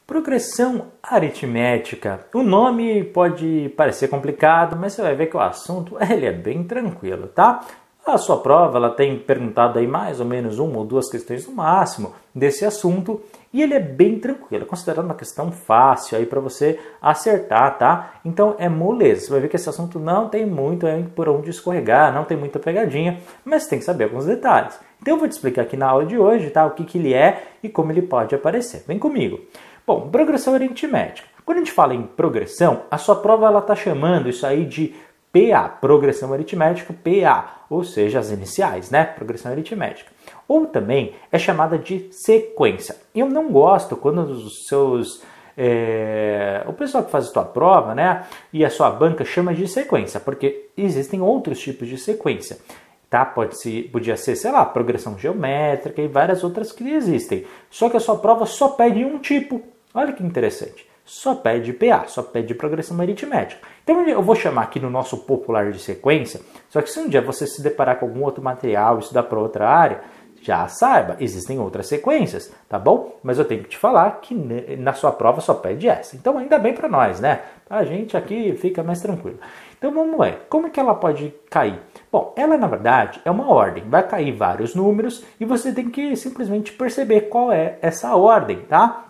Progressão aritmética. O nome pode parecer complicado, mas você vai ver que o assunto ele é bem tranquilo, tá? A sua prova ela tem perguntado aí mais ou menos uma ou duas questões no máximo desse assunto e ele é bem tranquilo, considerando uma questão fácil aí para você acertar, tá? Então é moleza. Você vai ver que esse assunto não tem muito por onde escorregar, não tem muita pegadinha, mas tem que saber alguns detalhes. Então eu vou te explicar aqui na aula de hoje, tá? O que ele é e como ele pode aparecer. Vem comigo. Bom, progressão aritmética. Quando a gente fala em progressão, a sua prova ela está chamando isso aí de PA, progressão aritmética, PA, ou seja, as iniciais, né? Progressão aritmética. Ou também é chamada de sequência. Eu não gosto quando os seus... o pessoal que faz a sua prova, né? E a sua banca chama de sequência, porque existem outros tipos de sequência. Tá? Podia ser, sei lá, progressão geométrica e várias outras que existem. Só que a sua prova só pede um tipo. Olha que interessante. Só pede PA, só pede progressão aritmética. Então eu vou chamar aqui no nosso popular de sequência, só que se um dia você se deparar com algum outro material, estudar para outra área, já saiba, existem outras sequências, tá bom? Mas eu tenho que te falar que na sua prova só pede essa. Então ainda bem para nós, né? A gente aqui fica mais tranquilo. Então vamos lá, como é que ela pode cair? Bom, ela na verdade é uma ordem, vai cair vários números e você tem que simplesmente perceber qual é essa ordem, tá?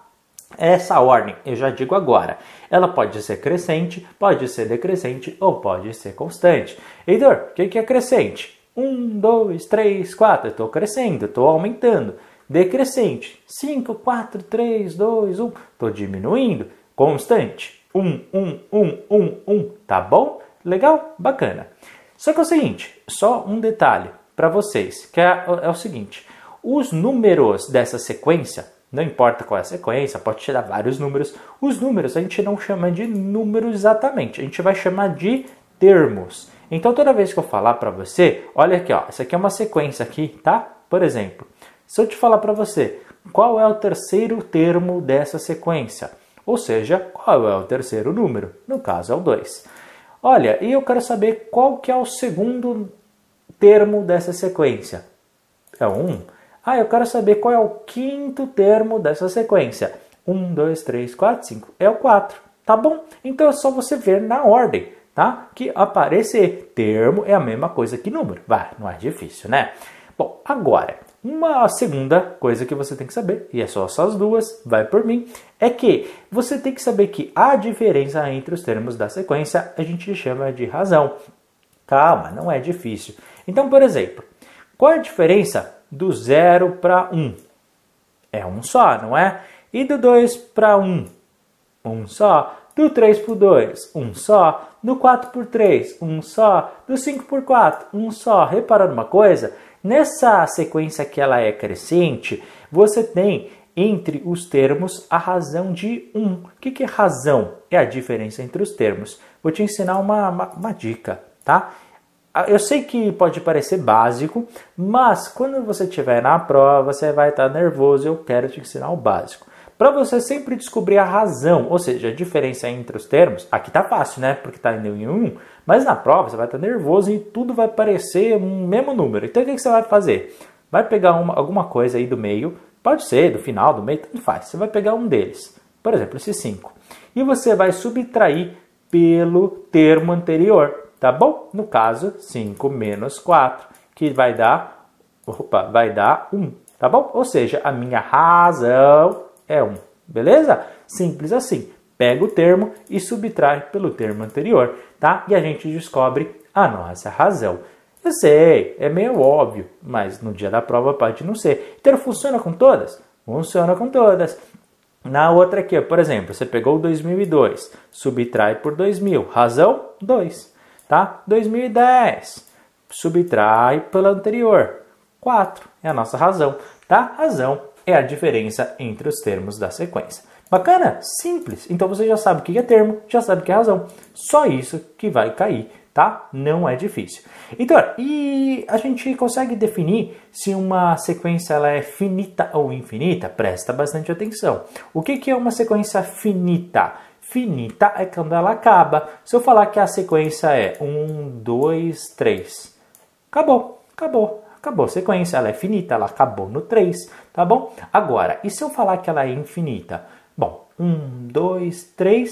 Essa ordem, eu já digo agora, ela pode ser crescente, pode ser decrescente ou pode ser constante. Heitor, o que é crescente? 1, 2, 3, 4, eu estou crescendo, estou aumentando. Decrescente, 5, 4, 3, 2, 1, estou diminuindo. Constante, 1, 1, 1, 1, 1, tá bom? Legal? Bacana. Só que é o seguinte, só um detalhe para vocês, que é o seguinte, os números dessa sequência, não importa qual é a sequência, pode tirar vários números, os números a gente não chama de números exatamente, a gente vai chamar de termos. Então toda vez que eu falar para você, olha aqui, ó, essa aqui é uma sequência aqui, tá? Por exemplo, se eu te falar para você, qual é o terceiro termo dessa sequência? Ou seja, qual é o terceiro número? No caso é o 2. Olha, e eu quero saber qual que é o segundo termo dessa sequência. É o 1. Ah, eu quero saber qual é o quinto termo dessa sequência. 1, 2, 3, 4, 5. É o 4. Tá bom? Então é só você ver na ordem, tá? Que aparecer termo é a mesma coisa que número. Vai, não é difícil, né? Bom, agora, uma segunda coisa que você tem que saber, e é só essas duas, vai por mim, é que você tem que saber que a diferença entre os termos da sequência a gente chama de razão. Calma, não é difícil. Então, por exemplo, qual é a diferença do 0 para 1? É um só, não é? E do 2 para 1? Um só. Do 3 por 2? Um só. Do 4 por 3? Um só. Do 5 por 4? Um só. Reparando uma coisa? Nessa sequência que ela é crescente, você tem entre os termos a razão de 1. O que é razão? É a diferença entre os termos. Vou te ensinar uma dica, tá? Eu sei que pode parecer básico, mas quando você estiver na prova, você vai estar nervoso e eu quero te ensinar o básico. Para você sempre descobrir a razão, ou seja, a diferença entre os termos, aqui tá fácil, né? Porque tá em 1, mas na prova você vai estar nervoso e tudo vai parecer um mesmo número. Então o que você vai fazer? Vai pegar alguma coisa aí do meio, pode ser do final, do meio, tanto faz. Você vai pegar um deles, por exemplo, esse 5, e você vai subtrair pelo termo anterior. Tá bom? No caso, 5 menos 4, que vai dar 1, tá bom? Ou seja, a minha razão é 1, beleza? Simples assim. Pega o termo e subtrai pelo termo anterior, tá? E a gente descobre a nossa razão. Eu sei, é meio óbvio, mas no dia da prova pode não ser. Então funciona com todas? Funciona com todas. Na outra aqui, por exemplo, você pegou 2002, subtrai por 2000, razão 2. Tá? 2010, subtrai pela anterior, 4 é a nossa razão, tá? Razão é a diferença entre os termos da sequência. Bacana? Simples. Então você já sabe o que é termo, já sabe o que é razão. Só isso que vai cair, tá? Não é difícil. Então, e a gente consegue definir se uma sequência ela é finita ou infinita? Presta bastante atenção. O que é uma sequência finita? Finita é quando ela acaba. Se eu falar que a sequência é 1, 2, 3, acabou a sequência, ela é finita, ela acabou no 3, tá bom? Agora, e se eu falar que ela é infinita? Bom, 1, 2, 3,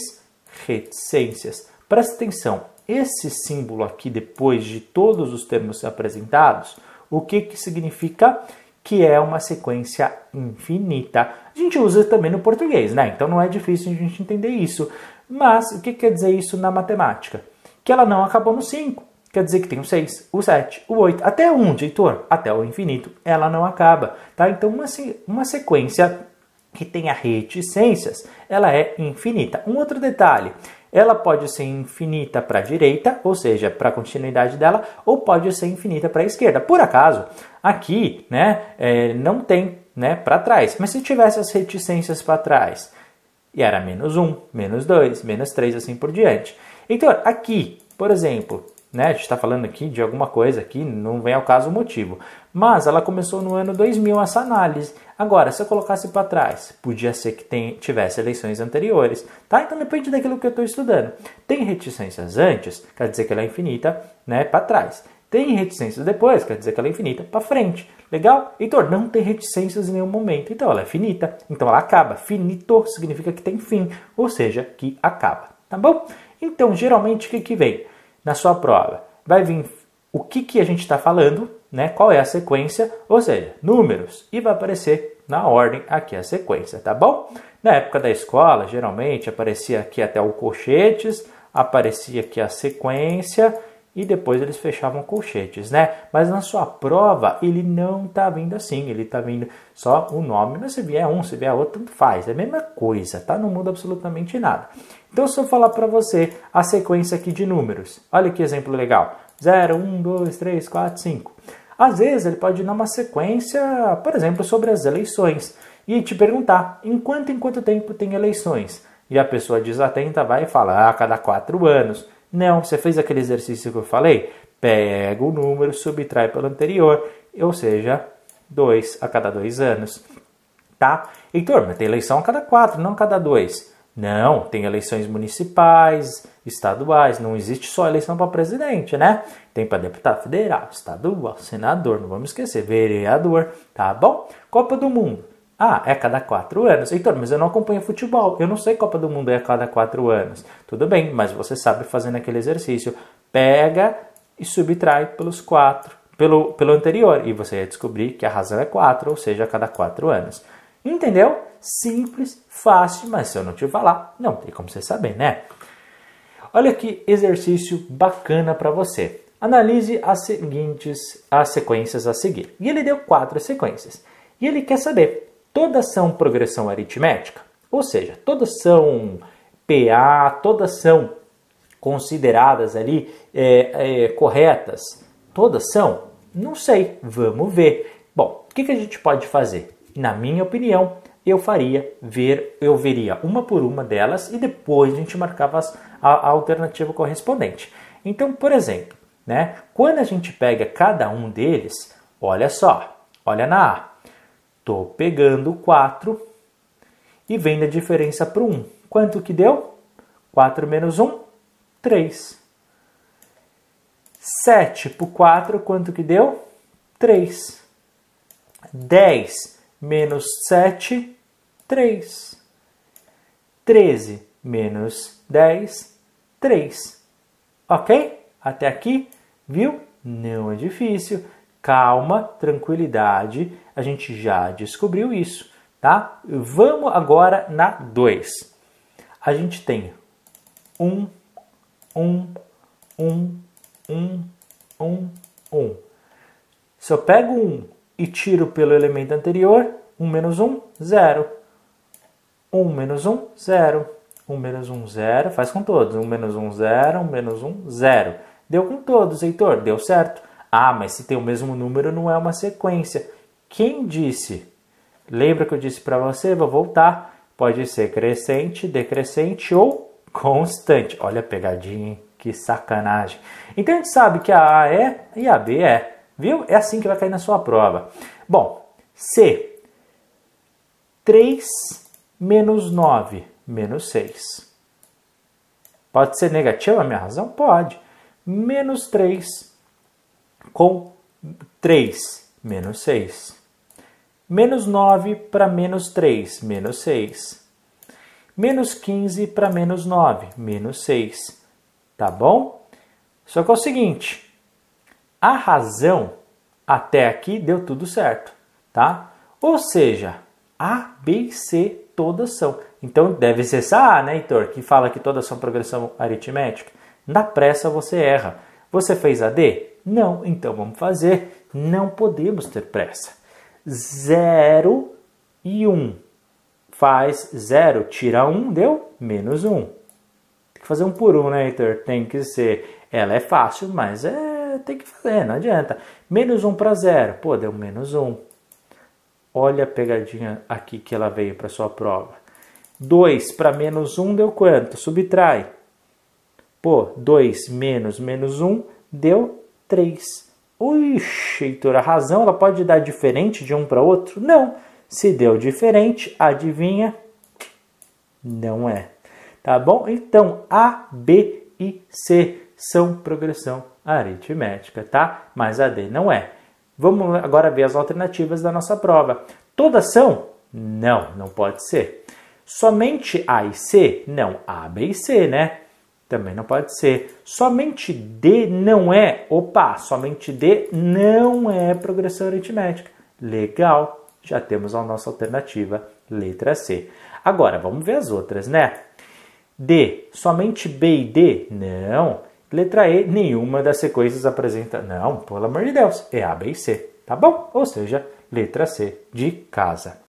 reticências. Presta atenção, esse símbolo aqui, depois de todos os termos apresentados, o que significa? Que é uma sequência infinita. A gente usa também no português, né? Então não é difícil a gente entender isso. Mas o que quer dizer isso na matemática? Que ela não acabou no 5. Quer dizer que tem o 6, o 7, o 8, até o 1, Heitor, até o infinito, ela não acaba. Tá? Então uma sequência que tenha reticências, ela é infinita. Um outro detalhe, ela pode ser infinita para a direita, ou seja, para a continuidade dela, ou pode ser infinita para a esquerda. Por acaso, aqui não tem para trás, mas se tivesse as reticências para trás, e era -1, -2, -3, assim por diante. Então, aqui, por exemplo, a gente está falando aqui de alguma coisa aqui, não vem ao caso o motivo. Mas ela começou no ano 2000 essa análise. Agora, se eu colocasse para trás, podia ser que tivesse eleições anteriores. Tá? Então depende daquilo que eu estou estudando. Tem reticências antes, quer dizer que ela é infinita para trás. Tem reticências depois, quer dizer que ela é infinita para frente. Legal? Heitor, não tem reticências em nenhum momento. Então ela é finita. Então ela acaba. Finito significa que tem fim, ou seja, que acaba. Tá bom? Então, geralmente, o que vem? Na sua prova, vai vir o que a gente está falando, qual é a sequência, ou seja, números, e vai aparecer na ordem aqui a sequência, tá bom? Na época da escola, geralmente, aparecia aqui até o colchetes, aparecia aqui a sequência, e depois eles fechavam colchetes, Mas na sua prova, ele não está vindo assim, ele está vindo só o nome, mas se vier um, se vier outro, tanto faz, é a mesma coisa, tá? Não muda absolutamente nada. Então, se eu falar para você a sequência aqui de números, olha que exemplo legal, 0, 1, 2, 3, 4, 5. Às vezes, ele pode dar uma sequência, por exemplo, sobre as eleições, e te perguntar, em quanto tempo tem eleições? E a pessoa desatenta vai e fala, a cada 4 anos. Não, você fez aquele exercício que eu falei? Pega o número, subtrai pelo anterior, ou seja, 2 a cada 2 anos. Tá? Heitor, mas tem eleição a cada 4, não a cada 2. Não, tem eleições municipais, estaduais, não existe só eleição para presidente, Tem para deputado federal, estadual, senador, não vamos esquecer, vereador, tá bom? Copa do Mundo. Ah, é a cada 4 anos. Heitor, mas eu não acompanho futebol. Eu não sei Copa do Mundo é a cada 4 anos. Tudo bem, mas você sabe fazendo aquele exercício. Pega e subtrai pelos 4, pelo anterior. E você vai descobrir que a razão é 4, ou seja, a cada 4 anos. Entendeu? Simples, fácil, mas se eu não te falar, não tem como você saber, Olha que exercício bacana para você. Analise as sequências a seguir. E ele deu 4 sequências. E ele quer saber, todas são progressão aritmética? Ou seja, todas são PA, todas são consideradas ali corretas? Todas são? Não sei, vamos ver. Bom, o que a gente pode fazer? Na minha opinião, eu veria uma por uma delas e depois a gente marcava a alternativa correspondente. Então, por exemplo, quando a gente pega cada um deles, olha só, olha na A. Estou pegando o 4 e vendo a diferença para o 1. Quanto que deu? 4 menos 1, 3. 7 por 4, quanto que deu? 3. 10 menos 7, 3. 13 menos 10, 3. Ok? Até aqui, viu? Não é difícil. Calma, tranquilidade, a gente já descobriu isso, tá? Vamos agora na 2. A gente tem 1, 1, 1, 1, 1, 1. Se eu pego 1 e tiro pelo elemento anterior, 1 menos 1, 0. 1 menos 1, 0. 1 menos 1, 0. Faz com todos. 1 menos 1, 0. 1 menos 1, 0. Deu com todos, Heitor. Deu certo. Ah, mas se tem o mesmo número não é uma sequência. Quem disse? Lembra que eu disse para você? Vou voltar. Pode ser crescente, decrescente ou constante. Olha a pegadinha, hein? Que sacanagem. Então a gente sabe que a A é e a B é. Viu? É assim que vai cair na sua prova. Bom, C. 3 menos 9 menos 6. Pode ser negativa a minha razão? Pode. Menos 3 com 3 menos 6. Menos 9 para menos 3, menos 6. Menos 15 para menos 9, menos 6. Tá bom? Só que é o seguinte, a razão até aqui deu tudo certo, tá? Ou seja, A, B e C todas são. Então deve ser essa A, né, Heitor, que fala que todas são progressão aritmética. Na pressa você erra. Você fez a D? Não, então vamos fazer. Não podemos ter pressa. 0 e 1. Faz 0, tira 1, deu menos 1. Tem que fazer 1 por 1, né, Heitor? Tem que ser. Ela é fácil, mas tem que fazer, não adianta. Menos 1 para 0, pô, deu menos 1. Olha a pegadinha aqui que ela veio para sua prova. 2 para menos 1 deu quanto? Subtrai. Pô, 2 menos menos 1 deu 3. Ixi, Heitor, a razão ela pode dar diferente de um para outro? Não. Se deu diferente, adivinha? Não é. Tá bom? Então, A, B e C são progressão aritmética, tá? Mas a D não é. Vamos agora ver as alternativas da nossa prova. Todas são? Não, não pode ser. Somente A e C? Não, A, B e C, né? Também não pode ser. Somente D não é? Opa, somente D não é progressão aritmética. Legal, já temos a nossa alternativa, letra C. Agora, vamos ver as outras, né? D, somente B e D? Não. Letra E, nenhuma das sequências apresenta... Não, pelo amor de Deus, é A, B e C, tá bom? Ou seja, letra C de casa.